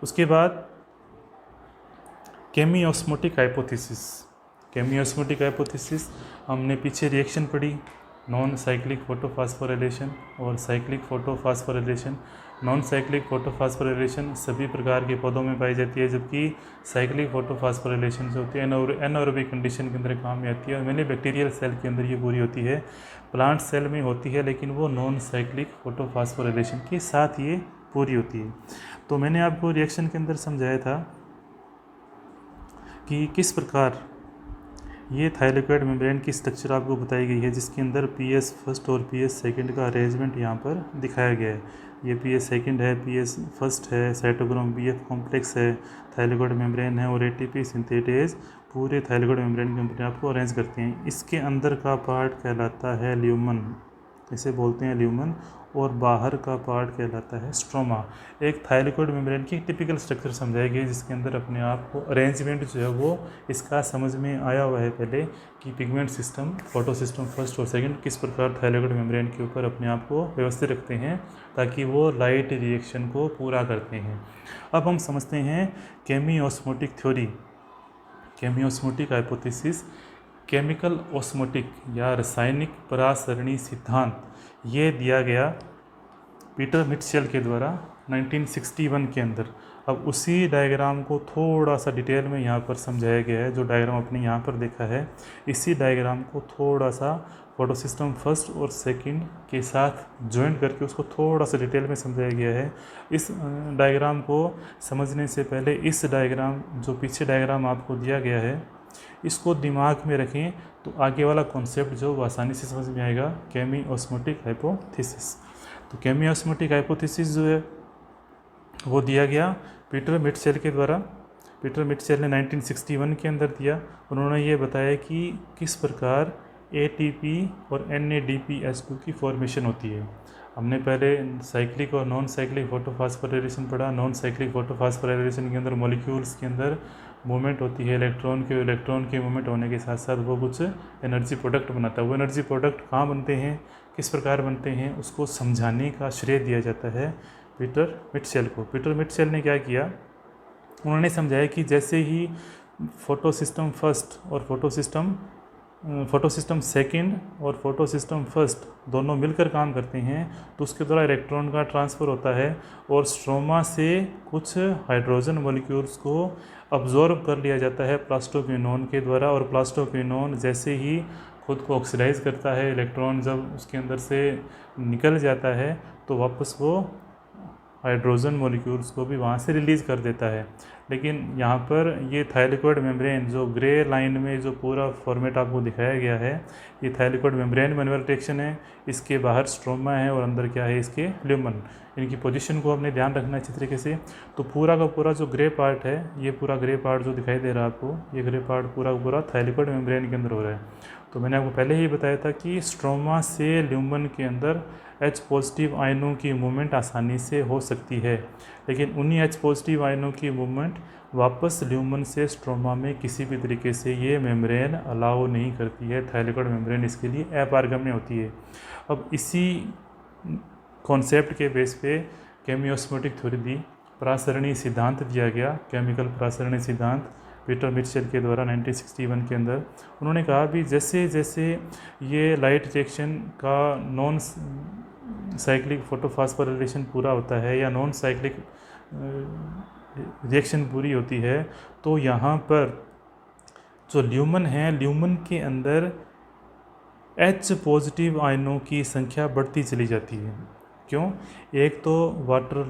उसके बाद केमियोस्मोटिक hypothesis. केमियोस्मोटिक hypothesis हमने पीछे रिएक्शन पढ़ी, नॉन साइक्लिक फोटोफास्फोराइलेशन और cyclic photophosphorylation. Non cyclic photophosphorylation सभी प्रकार के पौधों में पाई जाती है, जबकि साइक्लिक फोटोफास्फोराइलेशन जो होती है एनारोबिक कंडीशन के अंदर काम में आती है और मैंने बैक्टीरियल सेल के अंदर ये पूरी होती है। प्लांट सेल में होती है लेकिन वो नॉन साइक्लिक फोटोफास्फोराइलेशन के साथ ये पूरी होती है। तो मैंने आपको रिएक्शन के अंदर समझाया था कि किस प्रकार ये थाइलेकोइड मेम्ब्रेन की स्ट्रक्चर आपको बताई गई है, जिसके अंदर पीएस फर्स्ट और पीएस सेकंड का अरेंजमेंट यहाँ पर दिखाया गया है। ये पीएस सेकंड है, पीएस फर्स्ट है, साइटोक्रोम बीएफ कॉम्प्लेक्स है, थाइलेकोइड मेम्ब्रेन है और एटीपी सिंथेटेज पूरे थाइलेकोइड मेम्ब्रेन के अंदर आपको अरेंज करते हैं। इसके अंदर का पार्ट कहलाता है ल्यूमन, इसे बोलते हैं ल्यूमन, और बाहर का पार्ट कहलाता है स्ट्रोमा। एक थाइलेकोइड मेम्ब्रेन की टिपिकल स्ट्रक्चर समझाई गई, जिसके अंदर अपने आप को अरेंजमेंट जो है वो इसका समझ में आया हुआ है पहले कि pigment system, photo system first और सेकंड किस प्रकार थाइलेकोइड मेम्ब्रेन के ऊपर अपने आप को व्यवस्थित रखते हैं ताकि वो लाइट रिएक्शन को पूरा करते हैं। अब हम समझते हैं केमियोस्मोटिक थ्योरी, केमियोस्मोटिक हाइपोथेसिस। केमिकल ऑस्मोटिक या रासायनिक परासरणी सिद्धांत ये दिया गया पीटर मिटशेल के द्वारा 1961 के अंदर। अब उसी डायग्राम को थोड़ा सा डिटेल में यहाँ पर समझाया गया है। जो डायग्राम आपने यहाँ पर देखा है, इसी डायग्राम को थोड़ा सा फोटो सिस्टम फर्स्ट और सेकंड के साथ ज्वाइन करके उसको थोड़ा सा डिटेल में समझाया गया है। इस डायग्राम को समझने से पहले इस डायग्राम, जो पीछे डायग्राम आपको दिया गया है, इसको दिमाग में रखें तो आगे वाला कॉन्सेप्ट जो वो आसानी से समझ में आएगा। केमियोस्मोटिक हाइपोथेसिस, तो केमियोस्मोटिक हाइपोथेसिस जो है वो दिया गया पीटर मिटशेल के द्वारा। पीटर मिटशेल ने 1961 के अंदर दिया। उन्होंने ये बताया कि किस प्रकार ATP और NADPH2 की फॉर्मेशन होती है। हमने पहले साइक्लिक और नॉन साइक्लिक फोटोफास्फोराइलेशन पढ़ा। नॉन साइक्लिक फोटोफास्फोराइलेशन के अंदर मॉलिक्यूल्स के अंदर मूवमेंट होती है, इलेक्ट्रॉन के मूवमेंट होने के साथ साथ वो कुछ एनर्जी प्रोडक्ट बनाता है। वो एनर्जी प्रोडक्ट कहाँ बनते हैं, किस प्रकार बनते हैं, उसको समझाने का श्रेय दिया जाता है पीटर मिटशेल को। पीटर मिटशेल ने क्या किया, उन्होंने समझाया कि जैसे ही फोटो सिस्टम फर्स्ट और फोटो सिस्टम सेकेंड और फोटो सिस्टम फर्स्ट दोनों मिलकर काम करते हैं तो उसके द्वारा इलेक्ट्रॉन का ट्रांसफ़र होता है और स्ट्रोमा से कुछ हाइड्रोजन मॉलिक्यूल्स को अब्जॉर्ब कर लिया जाता है प्लास्टोक्विनोन के द्वारा। और प्लास्टोक्विनोन जैसे ही खुद को ऑक्सीडाइज करता है, इलेक्ट्रॉन जब उसके अंदर से निकल जाता है तो वापस वो हाइड्रोजन मॉलिक्यूल्स को भी वहाँ से रिलीज़ कर देता है। लेकिन यहाँ पर ये थाइलेकोइड मेम्ब्रेन, जो ग्रे लाइन में जो पूरा फॉर्मेट आपको दिखाया गया है, ये थाइलेकोइड मेम्ब्रेन मैनुअल ट्रेक्शन है। इसके बाहर स्ट्रोमा है और अंदर क्या है, इसके ल्यूमन। इनकी पोजीशन को आपने ध्यान रखना है अच्छी तरीके से। तो पूरा का पूरा जो ग्रे पार्ट है, ये पूरा ग्रे पार्ट जो दिखाई दे रहा है आपको, ये ग्रे पार्ट पूरा का पूरा थाइलेकोइड मेम्ब्रेन के अंदर हो रहा है। तो मैंने आपको पहले ही बताया था कि स्ट्रोमा से ल्यूमन के अंदर H पॉजिटिव आयनों की मूवमेंट आसानी से हो सकती है, लेकिन उन्हीं H पॉजिटिव आयनों की मूवमेंट वापस ल्यूमन से स्ट्रोमा में किसी भी तरीके से ये मेम्ब्रेन अलाउ नहीं करती है। थाइलेकोइड मेम्ब्रेन इसके लिए अपारगम्य होती है। अब इसी कॉन्सेप्ट के बेस पे केमियोस्मोटिक थ्योरी दी, परासरणी सिद्धांत दिया गया, केमिकल परासरणी सिद्धांत पीटर मिटशेल के द्वारा 1961 के अंदर। उन्होंने कहा भी जैसे जैसे ये लाइट रिएक्शन का नॉन साइक्लिक फोटोफास्फोराइलेशन पूरा होता है या नॉन साइक्लिक रिएक्शन पूरी होती है, तो यहाँ पर जो ल्यूमन है, ल्यूमन के अंदर H पॉजिटिव आयनों की संख्या बढ़ती चली जाती है। क्यों? एक तो वाटर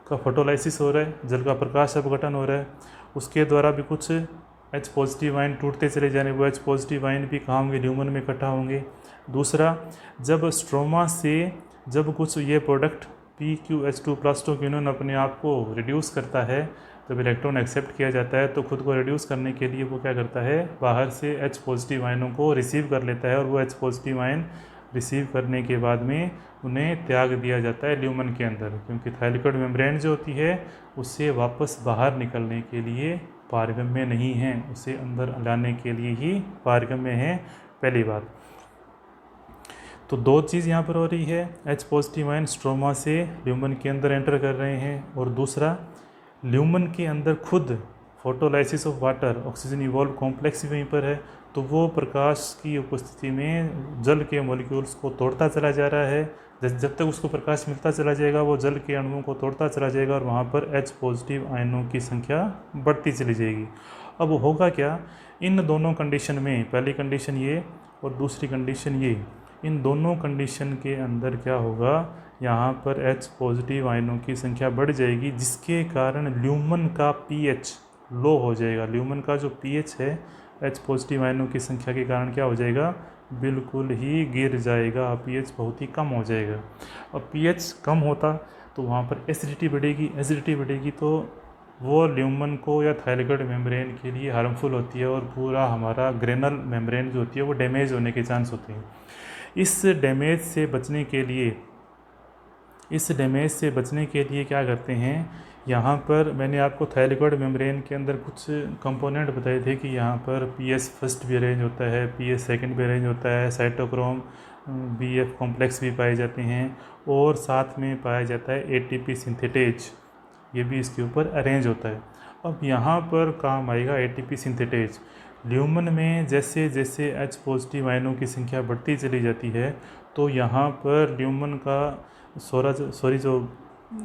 का फोटोलाइसिस हो रहा है, जल का प्रकाश अपघटन हो रहा है, उसके द्वारा भी कुछ H पॉजिटिव आयन टूटते चले जाने, वो H पॉजिटिव आयन भी कहाँ होंगे, ल्यूमन में इकट्ठा होंगे। दूसरा, जब स्ट्रोमा से जब कुछ ये प्रोडक्ट PQH2 प्लास्टोक्विनोन अपने आप को रिड्यूस करता है, जब इलेक्ट्रॉन एक्सेप्ट किया जाता है तो खुद को रिड्यूस करने के लिए वो क्या करता है, बाहर से H पॉजिटिव आयनों को रिसीव कर लेता है और वो H पॉजिटिव आयन रिसीव करने के बाद में उन्हें त्याग दिया जाता है ल्यूमन के अंदर, क्योंकि थाइलेकोइड मेम्ब्रेन जो होती है उससे वापस बाहर निकलने के लिए पारगम्य नहीं है, उसे अंदर लाने के लिए ही पारगम्य है, पहली बात। तो दो चीज़ यहाँ पर हो रही है, H पॉजिटिव आयन स्ट्रोमा से ल्यूमन के अंदर एंटर कर रहे हैं, और दूसरा ल्यूमन के अंदर खुद photolysis of water, oxygen evolve complex भी वहीं पर है, तो वो प्रकाश की उपस्थिति में जल के मॉलिक्यूल्स को तोड़ता चला जा रहा है। जब तक उसको प्रकाश मिलता चला जाएगा वो जल के अणुओं को तोड़ता चला जाएगा और वहाँ पर H पॉजिटिव आयनों की संख्या बढ़ती चली जाएगी। अब होगा क्या, इन दोनों कंडीशन में, पहली कंडीशन ये और दूसरी कंडीशन ये, इन दोनों कंडीशन के अंदर क्या होगा, यहाँ पर H पॉजिटिव आयनों की संख्या बढ़ जाएगी, जिसके कारण ल्यूमन का pH लो हो जाएगा। ल्यूमन का जो pH है H पॉजिटिव आयनों की संख्या के कारण क्या हो जाएगा, बिल्कुल ही गिर जाएगा, pH बहुत ही कम हो जाएगा। अब pH कम होता तो वहाँ पर एसिडिटी बढ़ेगी, एसिडिटी बढ़ेगी तो वो ल्यूमन को या थायलॉइड मेम्ब्रेन के लिए हार्मफुल होती है और पूरा हमारा ग्रेनल मेम्ब्रेन जो होती है वो डैमेज होने के चांस होते हैं। इस डैमेज से बचने के लिए क्या करते हैं, यहाँ पर मैंने आपको थायलॉइड मेम्ब्रेन के अंदर कुछ कंपोनेंट बताए थे कि यहाँ पर PS फर्स्ट भी अरेंज होता है, PS सेकंड भी अरेंज होता है, साइटोक्रोम BF कॉम्प्लेक्स भी पाए जाते हैं, और साथ में पाया जाता है ATP सिंथेटेज, ये भी इसके ऊपर अरेंज होता है। अब यहाँ पर काम आएगा ATP सिंथेटेज। ल्यूमन में जैसे जैसे H पॉजिटिव आयनों की संख्या बढ़ती चली जाती है तो यहाँ पर ल्यूमन का जो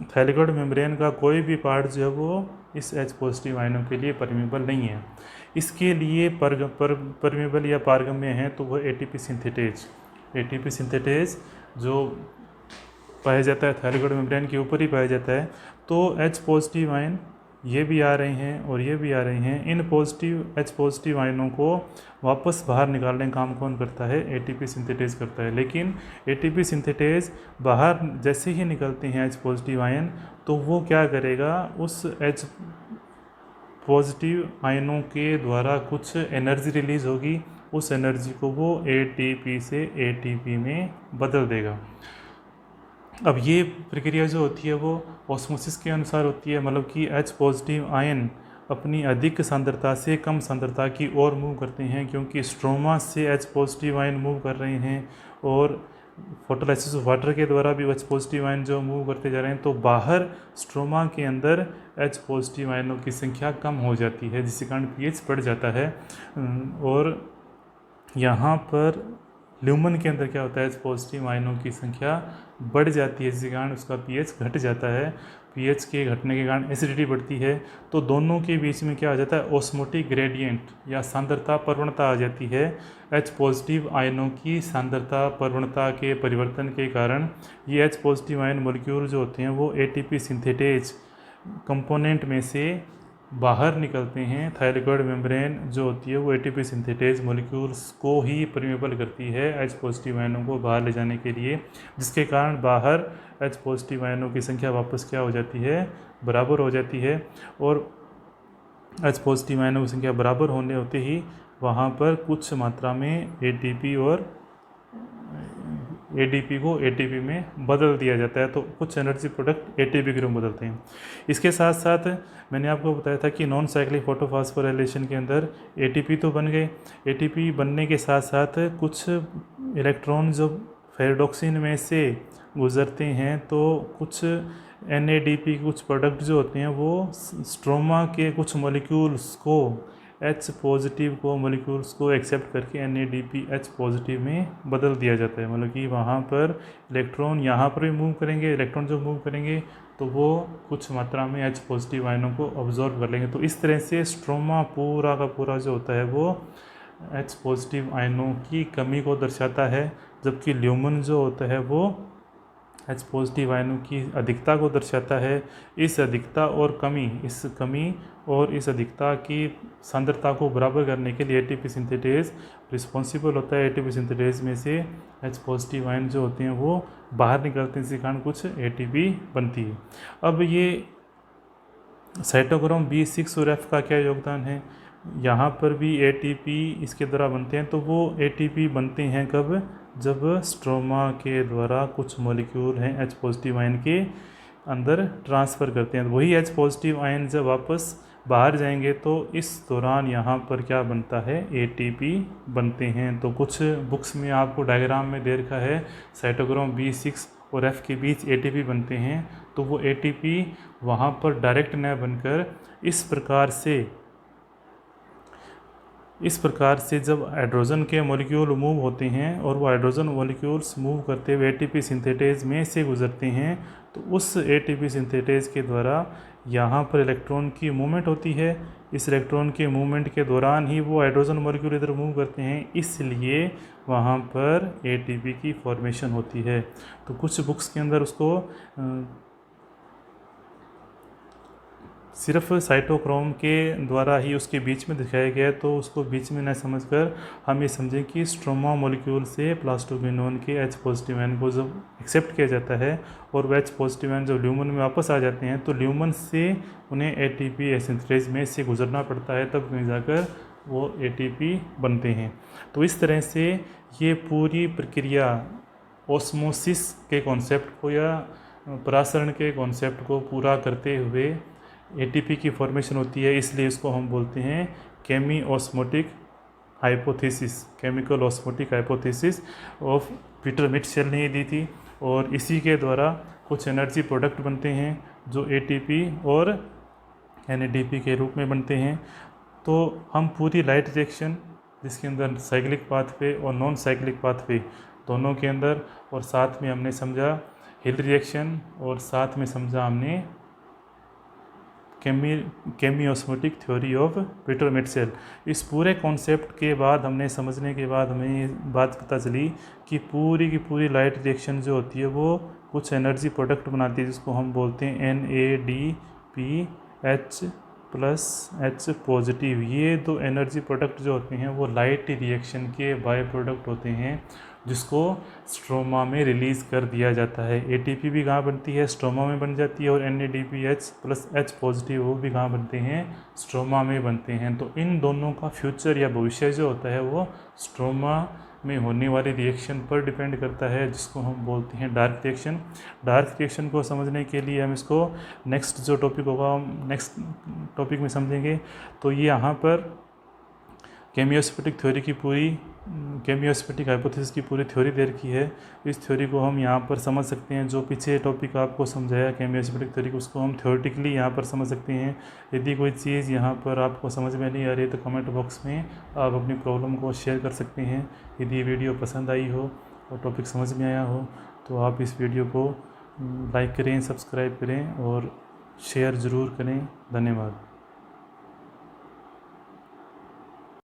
थायलॉइड मेम्ब्रेन का कोई भी पार्ट जो है वो इस H पॉजिटिव आयनों के लिए परमेबल नहीं है। इसके लिए परमेबल या पारगम्य है तो वो ATP सिंथेटेज जो पाया जाता है थायलॉइड मेम्ब्रेन के ऊपर ही पाया जाता है। तो H पॉजिटिव आयन ये भी आ रहे हैं और ये भी आ रहे हैं, इन H पॉजिटिव आयनों को वापस बाहर निकालने का काम कौन करता है, ATP सिंथेटेज करता है। लेकिन ATP सिंथेटेज बाहर जैसे ही निकलते हैं H पॉजिटिव आयन तो वो क्या करेगा, उस H पॉजिटिव आयनों के द्वारा कुछ एनर्जी रिलीज होगी, उस एनर्जी को वो ATP से ATP में बदल देगा। अब ये प्रक्रिया जो होती है वो ऑस्मोसिस के अनुसार होती है, मतलब कि H पॉजिटिव आयन अपनी अधिक सांद्रता से कम सांद्रता की ओर मूव करते हैं, क्योंकि स्ट्रोमा से H पॉजिटिव आयन मूव कर रहे हैं और फोटोलाइसिस ऑफ वाटर के द्वारा भी H पॉजिटिव आयन जो मूव करते जा रहे हैं, तो बाहर स्ट्रोमा के अंदर H पॉजिटिव आयनों की संख्या कम हो जाती है, जिसके कारण pH बढ़ जाता है। और यहाँ पर ल्यूमन के अंदर क्या होता है, H पॉजिटिव आयनों की संख्या बढ़ जाती है, जिसके कारण उसका pH घट जाता है। pH के घटने के कारण एसिडिटी बढ़ती है, तो दोनों के बीच में क्या आ जाता है, ऑस्मोटिक ग्रेडियंट या सांद्रता प्रवणता आ जाती है। H पॉजिटिव आयनों की सांद्रता प्रवणता के परिवर्तन के कारण ये H पॉजिटिव आयन मॉलिक्यूल जो होते हैं वो ATP सिंथेटेज कंपोनेंट में से बाहर निकलते हैं। थायलॉइड मेम्ब्रेन जो होती है वो ATP सिंथेटेज मॉलिक्यूल्स को ही परमेबल करती है H पॉजिटिव आयनों को बाहर ले जाने के लिए, जिसके कारण बाहर H पॉजिटिव आयनों की संख्या वापस क्या हो जाती है, बराबर हो जाती है। और H पॉजिटिव आयनों की संख्या बराबर होने होते ही वहाँ पर कुछ मात्रा में ADP को ATP में बदल दिया जाता है, तो कुछ एनर्जी प्रोडक्ट ATP के रूप में बदलते हैं। इसके साथ साथ मैंने आपको बताया था कि नॉन साइक्लिक फोटोफॉस्फोराइलेशन के अंदर ATP तो बन गए, ATP बनने के साथ साथ कुछ इलेक्ट्रॉन जो फेरेडॉक्सिन में से गुजरते हैं, तो कुछ NADP कुछ प्रोडक्ट जो होते हैं वो स्ट्रोमा के कुछ मॉलिक्यूल्स को H पॉजिटिव को मॉलिक्यूल्स को एक्सेप्ट करके NADP H पॉजिटिव में बदल दिया जाता है। मतलब कि वहाँ पर इलेक्ट्रॉन यहाँ पर भी मूव करेंगे, इलेक्ट्रॉन जो मूव करेंगे तो वो कुछ मात्रा में H पॉजिटिव आयनों को ऑब्जॉर्व कर लेंगे। तो इस तरह से स्ट्रोमा पूरा का पूरा जो होता है वो H पॉजिटिव आयनों की कमी को दर्शाता है, जबकि ल्यूमन जो होता है वो H पॉजिटिव आयनों की अधिकता को दर्शाता है। इस अधिकता और इस अधिकता की सांद्रता को बराबर करने के लिए ATP सिंथेटेज रिस्पॉन्सिबल होता है। ATP सिंथेटेज में से H पॉजिटिव आयन जो होते हैं वो बाहर निकलते हैं, जिसके कारण कुछ ATP बनती है। अब ये साइटोक्रोम B6 और F का क्या योगदान है, यहाँ पर भी ATP इसके द्वारा बनते हैं। तो वो ATP बनते हैं कब, जब स्ट्रोमा के द्वारा कुछ मॉलिक्यूल हैं H पॉजिटिव आयन के अंदर ट्रांसफ़र करते हैं। वही H पॉजिटिव आयन जब वापस बाहर जाएंगे तो इस दौरान यहाँ पर क्या बनता है, ATP बनते हैं। तो कुछ बुक्स में आपको डायग्राम में दे रखा है साइटोक्रोम B6 और F के बीच ATP बनते हैं, तो वो ATP वहाँ पर डायरेक्ट न बनकर इस प्रकार से जब हाइड्रोजन के मॉलिक्यूल मूव होते हैं और वो हाइड्रोजन मॉलिक्यूल्स मूव करते हुए ATP सिंथेटेज में से गुजरते हैं, तो उस ATP सिंथेटेज के द्वारा यहाँ पर इलेक्ट्रॉन की मूवमेंट होती है। इस इलेक्ट्रॉन के मूवमेंट के दौरान ही वो हाइड्रोजन मॉलिक्यूल इधर मूव करते हैं, इसलिए वहाँ पर ATP की फॉर्मेशन होती है। तो कुछ बुक्स के अंदर उसको सिर्फ साइटोक्रोम के द्वारा ही उसके बीच में दिखाया गया है, तो उसको बीच में न समझकर हम ये समझें कि स्ट्रोमा मॉलिक्यूल से प्लास्टोक्विनोन के H पॉजिटिव आयन को जब एक्सेप्ट किया जाता है और वह H पॉजिटिव आयन जब ल्यूमन में वापस आ जाते हैं, तो ल्यूमन से उन्हें ATP सिंथेज में से गुजरना पड़ता है, तब कहीं जाकर वो ATP बनते हैं। तो इस तरह से ये पूरी प्रक्रिया ऑस्मोसिस के कॉन्सेप्ट को या परासरण के कॉन्सेप्ट को पूरा करते हुए ATP की फॉर्मेशन होती है, इसलिए इसको हम बोलते हैं chemiosmotic hypothesis, chemical osmotic hypothesis of Peter Mitchell ने दी थी। और इसी के द्वारा कुछ एनर्जी प्रोडक्ट बनते हैं जो ATP और NADP के रूप में बनते हैं। तो हम पूरी लाइट रिएक्शन जिसके अंदर साइक्लिक पाथवे और नॉन साइक्लिक पाथवे दोनों के अंदर, और साथ में हमने समझा हिल रिएक्शन, और साथ में समझा हमने केमिओस्मोटिक थ्योरी ऑफ पीटर मिटशेल। इस पूरे कॉन्सेप्ट के बाद हमने समझने के बाद हमें ये बात पता चली कि पूरी की पूरी लाइट रिएक्शन जो होती है वो कुछ एनर्जी प्रोडक्ट बनाती है, जिसको हम बोलते हैं NADPH प्लस H पॉजिटिव। ये दो एनर्जी प्रोडक्ट जो होते हैं वो लाइट रिएक्शन के बाय प्रोडक्ट होते हैं, जिसको स्ट्रोमा में रिलीज़ कर दिया जाता है। ATP भी कहाँ बनती है, स्ट्रोमा में बन जाती है, और NADPH प्लस H पॉजिटिव वो भी कहाँ बनते हैं, स्ट्रोमा में बनते हैं। तो इन दोनों का फ्यूचर या भविष्य जो होता है वो स्ट्रोमा में होने वाले रिएक्शन पर डिपेंड करता है, जिसको हम बोलते हैं डार्क रिएक्शन। डार्क रिएक्शन को समझने के लिए हम इसको नेक्स्ट जो टॉपिक होगा हम नेक्स्ट टॉपिक में समझेंगे। तो ये यहाँ पर केमियोस्फेटिक हाइपोथेसिस की पूरी थ्योरी दे रखी है। इस थ्योरी को हम यहाँ पर समझ सकते हैं। जो पीछे टॉपिक आपको समझाया केमियोस्फेटिक थ्योरी, उसको हम थ्योरेटिकली यहाँ पर समझ सकते हैं। यदि कोई चीज़ यहाँ पर आपको समझ में नहीं आ रही है तो कमेंट बॉक्स में आप अपनी प्रॉब्लम को शेयर कर सकते हैं। यदि वीडियो पसंद आई हो और टॉपिक समझ में आया हो तो आप इस वीडियो को लाइक करें, सब्सक्राइब करें और शेयर ज़रूर करें। धन्यवाद।